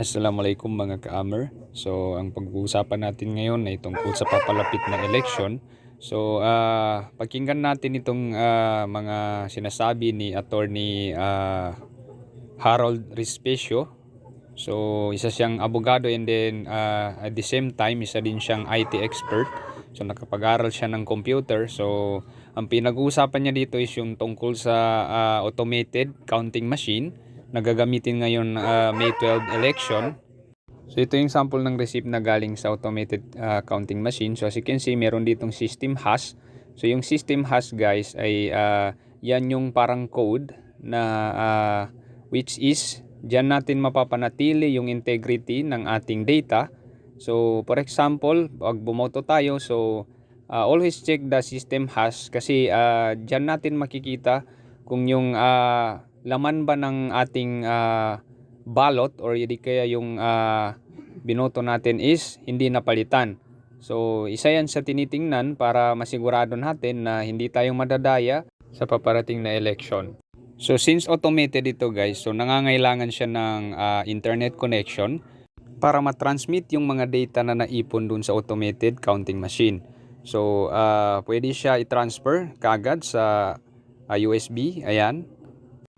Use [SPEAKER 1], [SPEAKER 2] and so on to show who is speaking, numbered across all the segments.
[SPEAKER 1] Assalamualaikum mga ka-amer. So, ang pag-uusapan natin ngayon ay tungkol sa papalapit na election. So, pakinggan natin itong mga sinasabi ni Attorney Harold Respecio. So, isa siyang abogado and then at the same time, isa din siyang IT expert. So, nakapag-aral siya ng computer. So, ang pinag-uusapan niya dito is yung tungkol sa automated counting machine na gagamitin ngayon May 12 election. So, ito yung sample ng receipt na galing sa automated counting machine. So, as you can see, meron ditong system hash. So, yung system hash guys ay yan yung parang code na which is diyan natin mapapanatili yung integrity ng ating data. So, for example, pag bumoto tayo, so always check the system hash kasi diyan natin makikita kung yung laman ba ng ating ballot or hindi kaya yung binoto natin is hindi napalitan. So, isa yan sa tinitingnan para masigurado natin na hindi tayong madadaya sa paparating na election. So, since automated ito guys, so nangangailangan siya ng internet connection para matransmit yung mga data na naipon dun sa automated counting machine. So, pwede siya i-transfer kaagad sa USB. Ayan.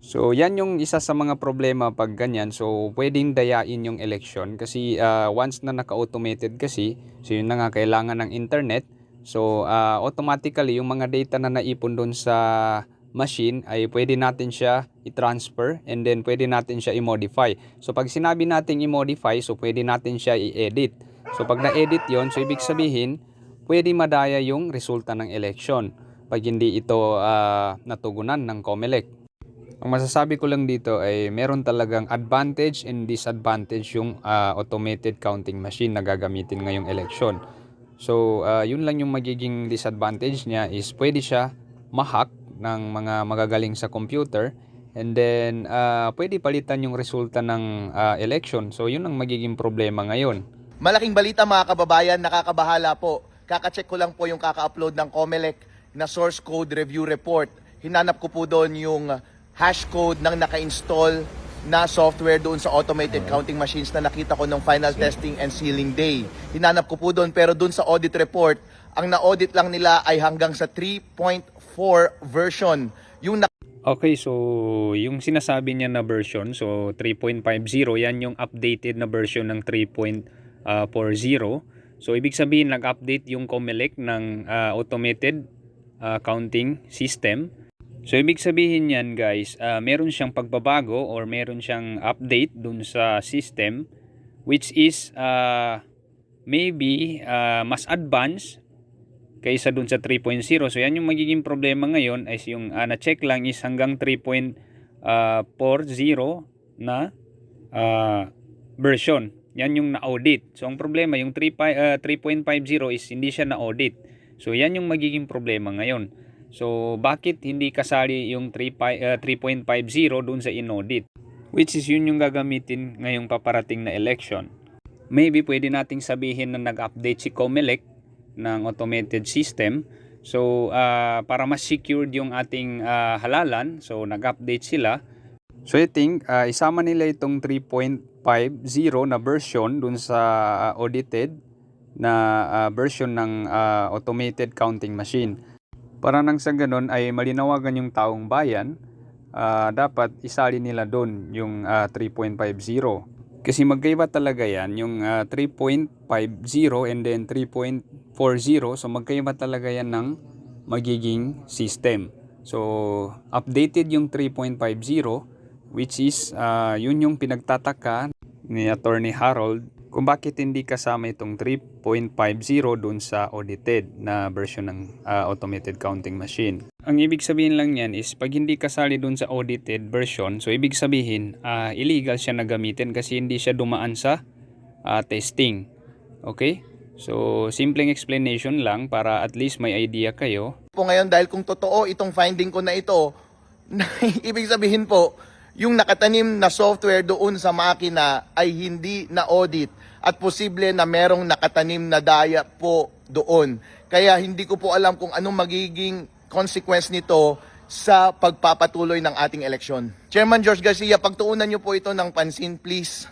[SPEAKER 1] So, yan yung isa sa mga problema pag ganyan. So, pwedeng dayain yung election kasi once na naka-automated kasi, so yun na nga kailangan ng internet. So, automatically yung mga data na naipon dun sa machine ay pwede natin siya i-transfer and then pwede natin siya i-modify. So, pag sinabi natin i-modify, so pwede natin siya i-edit. So, pag na-edit yon, so ibig sabihin, pwede madaya yung resulta ng election pag hindi ito natugunan ng COMELEC. Ang masasabi ko lang dito ay meron talagang advantage and disadvantage yung automated counting machine na gagamitin ngayong election. So, yun lang yung magiging disadvantage niya is pwede siya ma-hack ng mga magagaling sa computer and then pwede palitan yung resulta ng election. So, yun ang magiging problema ngayon.
[SPEAKER 2] Malaking balita mga kababayan, nakakabahala po. Kaka-check ko lang po yung kaka-upload ng COMELEC na source code review report. Hinanap ko po doon yung hash code ng naka-install na software doon sa automated counting machines na nakita ko nung final testing and sealing day. Hinanap ko po doon pero doon sa audit report, ang na-audit lang nila ay hanggang sa 3.4 version.
[SPEAKER 1] Okay, so yung sinasabi niya na version, so 3.50, yan yung updated na version ng 3.40. So ibig sabihin nag-update yung COMELEC ng automated counting system. So ibig sabihin yan guys, meron siyang pagbabago or meron siyang update dun sa system which is maybe mas advanced kaysa dun sa 3.0. So yan yung magiging problema ngayon is yung na-check lang is hanggang 3.40 na version. Yan yung na-audit. So ang problema yung 3.50 is hindi siya na-audit. So yan yung magiging problema ngayon. So bakit hindi kasali yung 3.50 dun sa in-audit? Which is yun yung gagamitin ngayong paparating na election. Maybe pwede nating sabihin na nag-update si COMELEC ng automated system. So, para mas secured yung ating halalan, so nag-update sila. So, I think, isama nila itong 3.50 na version dun sa audited na version ng automated counting machine. Para nang sa ganun ay malinawagan yung taong bayan, dapat isali nila dun yung 3.50. Kasi magkaiba talaga yan, yung 3.50 and then 3.40. So magkaiba talaga yan ng magiging system. So updated yung 3.50 which is yun yung pinagtataka ni Attorney Harold kung bakit hindi kasama itong 3.50 dun sa audited na version ng automated counting machine. Ang ibig sabihin lang yan is pag hindi kasali dun sa audited version, so ibig sabihin illegal siya na gamitin kasi hindi siya dumaan sa testing. Okay? So simpleng explanation lang para at least may idea kayo.
[SPEAKER 2] Po ngayon dahil kung totoo itong finding ko na ito, ibig sabihin po, yung nakatanim na software doon sa makina ay hindi na-audit at posible na merong nakatanim na daya po doon. Kaya hindi ko po alam kung anong magiging consequence nito sa pagpapatuloy ng ating eleksyon. Chairman George Garcia, pagtuunan niyo po ito ng pansin please.